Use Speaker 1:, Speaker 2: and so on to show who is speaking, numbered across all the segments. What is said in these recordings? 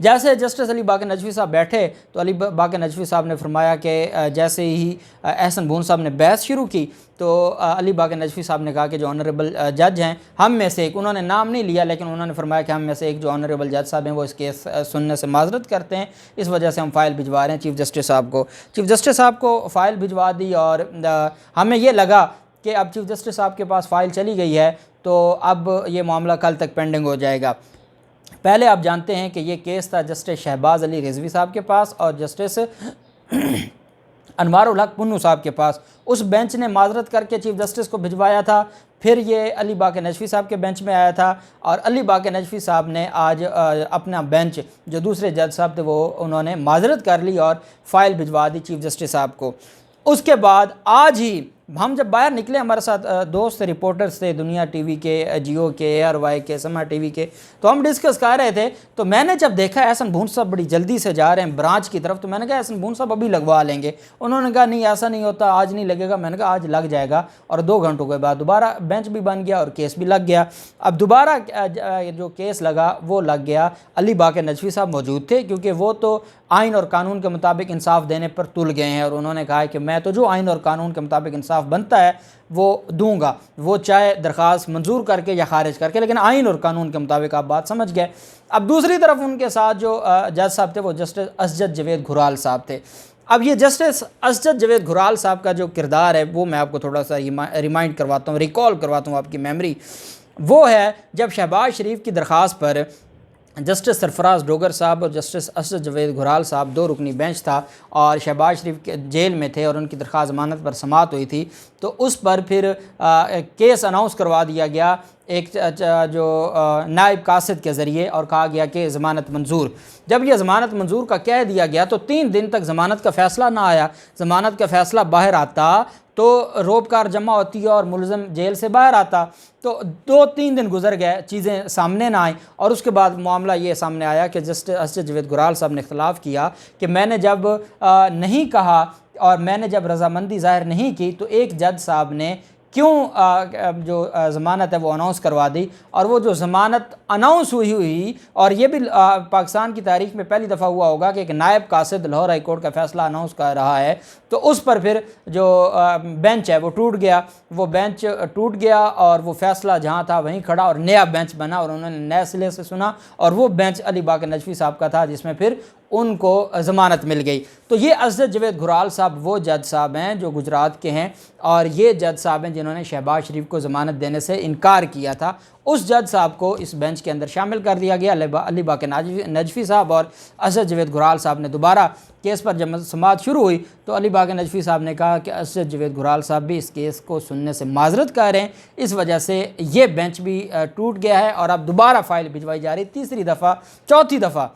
Speaker 1: جیسے جسٹس علی باقر نجوی صاحب بیٹھے تو علی باقر نجوی صاحب نے فرمایا کہ جیسے ہی احسن بھون صاحب نے بحث شروع کی تو علی باقر نجوی صاحب نے کہا کہ جو آنریبل جج ہیں ہم میں سے ایک، انہوں نے نام نہیں لیا لیکن انہوں نے فرمایا کہ ہم میں سے ایک جو آنریبل جج صاحب ہیں وہ اس کیس سننے سے معذرت کرتے ہیں، اس وجہ سے ہم فائل بھجوا رہے ہیں چیف جسٹس صاحب کو۔ چیف جسٹس صاحب کو فائل بھجوا دی اور ہمیں یہ لگا کہ اب چیف جسٹس صاحب کے پاس فائل چلی گئی ہے تو اب یہ معاملہ کل تک پینڈنگ ہو جائے گا۔ پہلے آپ جانتے ہیں کہ یہ کیس تھا جسٹس شہباز علی رضوی صاحب کے پاس اور جسٹس انوار الحق پنو صاحب کے پاس۔ اس بینچ نے معذرت کر کے چیف جسٹس کو بھجوایا تھا، پھر یہ علی باقر نجوی صاحب کے بینچ میں آیا تھا اور علی باقر نجوی صاحب نے آج اپنا بینچ جو دوسرے جج صاحب تھے وہ انہوں نے معذرت کر لی اور فائل بھجوا دی چیف جسٹس صاحب کو۔ اس کے بعد آج ہی ہم جب باہر نکلے، ہمارے ساتھ دوست رپورٹرز تھے دنیا ٹی وی کے، جیو کے، ARY کے، سما ٹی وی کے، تو ہم ڈسکس کر رہے تھے تو میں نے جب دیکھا احسن بھون صاحب بڑی جلدی سے جا رہے ہیں برانچ کی طرف تو میں نے کہا احسن بھون صاحب ابھی لگوا لیں گے، انہوں نے کہا نہیں ایسا نہیں ہوتا، آج نہیں لگے گا۔ میں نے کہا آج لگ جائے گا اور 2 گھنٹوں کے بعد دوبارہ بینچ بھی بن گیا اور کیس بھی لگ گیا۔ اب دوبارہ جو کیس لگا وہ لگ گیا، علی باقر نجوی صاحب موجود تھے کیونکہ وہ تو آئین اور قانون کے مطابق انصاف دینے پر تل گئے ہیں اور انہوں نے کہا کہ میں تو جو آئین اور قانون کے مطابق انصاف بنتا ہے وہ دوں گا، وہ چاہے درخواست منظور کر کے یا خارج کر کے، لیکن آئین اور قانون کے مطابق آپ بات سمجھ گئے۔ اب دوسری طرف ان کے ساتھ جو جج صاحب تھے وہ جسٹس اسجد جاوید گھرال صاحب تھے۔ اب یہ جسٹس اسجد جاوید گھرال صاحب کا جو کردار ہے وہ میں آپ کو تھوڑا سا ریمائنڈ کرواتا ہوں، ریکال کرواتا ہوں آپ کی میموری۔ وہ ہے جب شہباز شریف کی درخواست پر جسٹس سرفراز ڈوگر صاحب اور جسٹس اسجد جاوید گھرال صاحب 2 رکنی بینچ تھا اور شہباز شریف جیل میں تھے اور ان کی درخواست ضمانت پر سماعت ہوئی تھی، تو اس پر پھر کیس اناؤنس کروا دیا گیا ایک جو نائب قاصد کے ذریعے اور کہا گیا کہ ضمانت منظور۔ جب یہ ضمانت منظور کا کہہ دیا گیا تو 3 دن تک ضمانت کا فیصلہ نہ آیا۔ ضمانت کا فیصلہ باہر آتا تو روبکار جمع ہوتی ہے اور ملزم جیل سے باہر آتا، تو 2-3 دن گزر گئے، چیزیں سامنے نہ آئیں اور اس کے بعد معاملہ یہ سامنے آیا کہ جسٹس اسجد جاوید گھرال صاحب نے اختلاف کیا کہ میں نے جب نہیں کہا اور میں نے جب رضامندی ظاہر نہیں کی تو ایک جج صاحب نے کیوں جو ضمانت ہے وہ اناؤنس کروا دی، اور وہ جو ضمانت اناؤنس ہوئی اور یہ بھی پاکستان کی تاریخ میں پہلی دفعہ ہوا ہوگا کہ ایک نائب قاصد لاہور ہائی کورٹ کا فیصلہ اناؤنس کر رہا ہے، تو اس پر پھر جو بینچ ہے وہ ٹوٹ گیا، وہ بینچ ٹوٹ گیا اور وہ فیصلہ جہاں تھا وہیں کھڑا اور نیا بینچ بنا اور انہوں نے نئے سلے سے سنا اور وہ بینچ علی باقر نجوی صاحب کا تھا جس میں پھر ان کو ضمانت مل گئی۔ تو یہ اسجد جاوید گھرال صاحب وہ جج صاحب ہیں جو گجرات کے ہیں اور یہ جج صاحب ہیں جنہوں نے شہباز شریف کو ضمانت دینے سے انکار کیا تھا۔ اس جج صاحب کو اس بینچ کے اندر شامل کر دیا گیا۔ علی باقر نجوی صاحب اور اسجد جاوید گھرال صاحب نے دوبارہ کیس پر جب سماعت شروع ہوئی تو علی باقر نجوی صاحب نے کہا کہ اسجد جاوید گھرال صاحب بھی اس کیس کو سننے سے معذرت کر رہے ہیں، اس وجہ سے یہ بینچ بھی ٹوٹ گیا ہے اور اب دوبارہ فائل بھجوائی جا رہی، تیسری دفعہ، چوتھی دفعہ،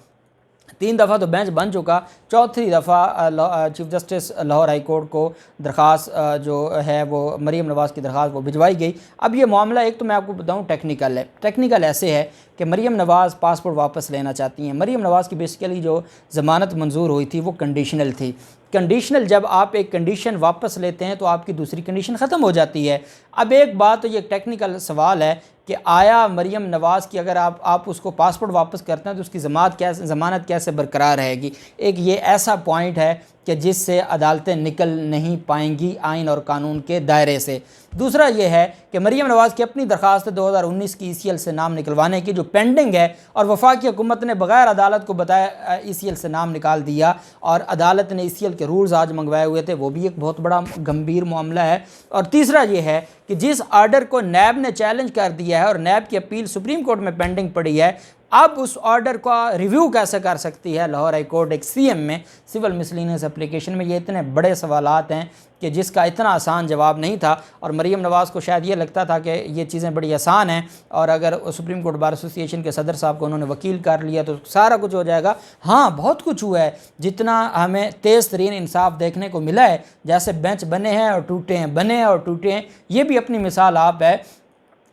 Speaker 1: 3 دفعہ تو بینچ بن چکا، چوتھی دفعہ chief justice Lahore high court کو درخواست جو ہے وہ مریم نواز کی درخواست وہ بھجوائی گئی۔ اب یہ معاملہ ایک تو میں آپ کو بتاؤں ٹیکنیکل ہے، ٹیکنیکل ایسے ہے کہ مریم نواز پاسپورٹ واپس لینا چاہتی ہیں۔ مریم نواز کی بیسیکلی جو ضمانت منظور ہوئی تھی وہ کنڈیشنل تھی۔ کنڈیشنل جب آپ ایک کنڈیشن واپس لیتے ہیں تو آپ کی دوسری کنڈیشن ختم ہو جاتی ہے۔ اب ایک بات تو یہ ٹیکنیکل سوال ہے کہ آیا مریم نواز کی اگر آپ اس کو پاسپورٹ واپس کرتے ہیں تو اس کی ضمانت کیسے برقرار رہے گی؟ ایک یہ ایسا پوائنٹ ہے کہ جس سے عدالتیں نکل نہیں پائیں گی آئین اور قانون کے دائرے سے۔ دوسرا یہ ہے کہ مریم نواز کی اپنی درخواست 2019 کی ECL سے نام نکلوانے کی جو پینڈنگ ہے اور وفاقی حکومت نے بغیر عدالت کو بتایا ECL سے نام نکال دیا اور عدالت نے ECL کے رولز آج منگوائے ہوئے تھے، وہ بھی ایک بہت بڑا گمبھیر معاملہ ہے۔ اور تیسرا یہ ہے کہ جس آرڈر کو نیب نے چیلنج کر دیا ہے اور نیب کی اپیل سپریم کورٹ میں پینڈنگ پڑی ہے، اب اس آرڈر کا ریویو کیسے کر سکتی ہے لاہور ہائی کورٹ ایک CM میں سول مسلینس اپلیکیشن میں؟ یہ اتنے بڑے سوالات ہیں کہ جس کا اتنا آسان جواب نہیں تھا اور مریم نواز کو شاید یہ لگتا تھا کہ یہ چیزیں بڑی آسان ہیں اور اگر سپریم کورٹ بار ایسوسی ایشن کے صدر صاحب کو انہوں نے وکیل کر لیا تو سارا کچھ ہو جائے گا۔ ہاں بہت کچھ ہوا ہے، جتنا ہمیں تیز ترین انصاف دیکھنے کو ملا ہے، جیسے بینچ بنے ہیں اور ٹوٹے ہیں، بنے ہیں اور ٹوٹے ہیں، یہ بھی اپنی مثال آپ ہے،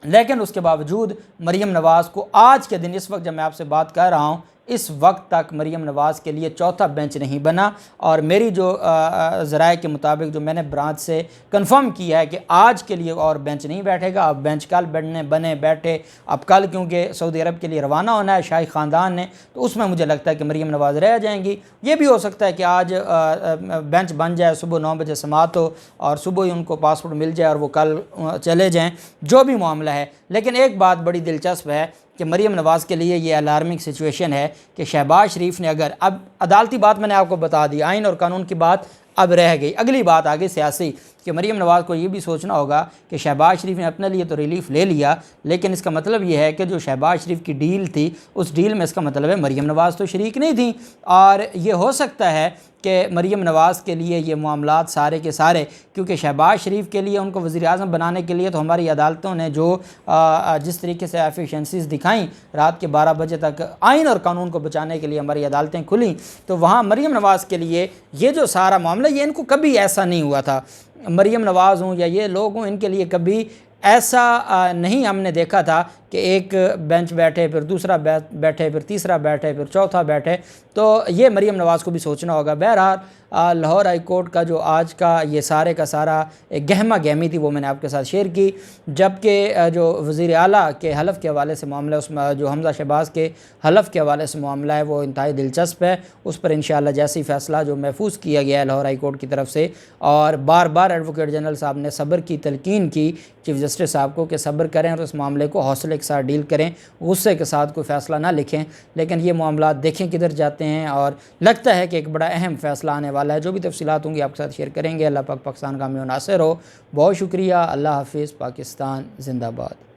Speaker 1: لیکن اس کے باوجود مریم نواز کو آج کے دن اس وقت جب میں آپ سے بات کر رہا ہوں اس وقت تک مریم نواز کے لیے چوتھا بینچ نہیں بنا، اور میری جو ذرائع کے مطابق جو میں نے برانچ سے کنفرم کیا ہے کہ آج کے لیے اور بینچ نہیں بیٹھے گا۔ اب بینچ کل بیٹھے اب کل کیونکہ سعودی عرب کے لیے روانہ ہونا ہے شاہی خاندان نے، تو اس میں مجھے لگتا ہے کہ مریم نواز رہ جائیں گی۔ یہ بھی ہو سکتا ہے کہ آج بینچ بن جائے، صبح 9 بجے سماعت ہو اور صبح ہی ان کو پاسپورٹ مل جائے اور وہ کل چلے جائیں، جو بھی معاملہ ہے۔ لیکن ایک بات بڑی دلچسپ ہے کہ مریم نواز کے لیے یہ الارمنگ سچویشن ہے کہ شہباز شریف نے اگر اب عدالتی بات میں نے آپ کو بتا دی، آئین اور قانون کی بات اب رہ گئی، اگلی بات آگے سیاسی، کہ مریم نواز کو یہ بھی سوچنا ہوگا کہ شہباز شریف نے اپنے لیے تو ریلیف لے لیا، لیکن اس کا مطلب یہ ہے کہ جو شہباز شریف کی ڈیل تھی اس ڈیل میں اس کا مطلب ہے مریم نواز تو شریک نہیں تھیں، اور یہ ہو سکتا ہے کہ مریم نواز کے لیے یہ معاملات سارے کے سارے، کیونکہ شہباز شریف کے لیے ان کو وزیر اعظم بنانے کے لیے تو ہماری عدالتوں نے جو جس طریقے سے ایفیشنسیز دکھائیں، رات کے 12 بجے تک آئین اور قانون کو بچانے کے لیے ہماری عدالتیں کھلیں، تو وہاں مریم نواز کے لیے یہ جو سارا معاملہ یہ ان کو کبھی ایسا نہیں ہوا تھا۔ مریم نواز ہوں یا یہ لوگ ہوں، ان کے لیے کبھی ایسا نہیں ہم نے دیکھا تھا کہ ایک بینچ بیٹھے، پھر دوسرا بیٹھے، پھر تیسرا بیٹھے، پھر چوتھا بیٹھے، تو یہ مریم نواز کو بھی سوچنا ہوگا۔ بہرحال لاہور ہائی کورٹ کا جو آج کا یہ سارے کا سارا ایک گہما گہمی تھی وہ میں نے آپ کے ساتھ شیئر کی، جبکہ جو وزیر اعلیٰ کے حلف کے حوالے سے معاملہ ہے، اس میں جو حمزہ شہباز کے حلف کے حوالے سے معاملہ ہے وہ انتہائی دلچسپ ہے، اس پر انشاءاللہ جیسی فیصلہ جو محفوظ کیا گیا ہے لاہور ہائی کورٹ کی طرف سے، اور بار بار ایڈوکیٹ جنرل صاحب نے صبر کی تلقین کی چیف جسٹس صاحب کو کہ صبر کریں اور اس معاملے کو حوصلے کے ساتھ ڈیل کریں، غصے کے ساتھ کوئی فیصلہ نہ لکھیں، لیکن یہ معاملات دیکھیں کدھر جاتے ہیں، اور لگتا ہے کہ ایک بڑا اہم فیصلہ آنے والا ہے۔ جو بھی تفصیلات ہوں گی آپ کے ساتھ شیئر کریں گے۔ اللہ پاک پاکستان کا حامی و ناصر ہو۔ بہت شکریہ۔ اللہ حافظ۔ پاکستان زندہ باد۔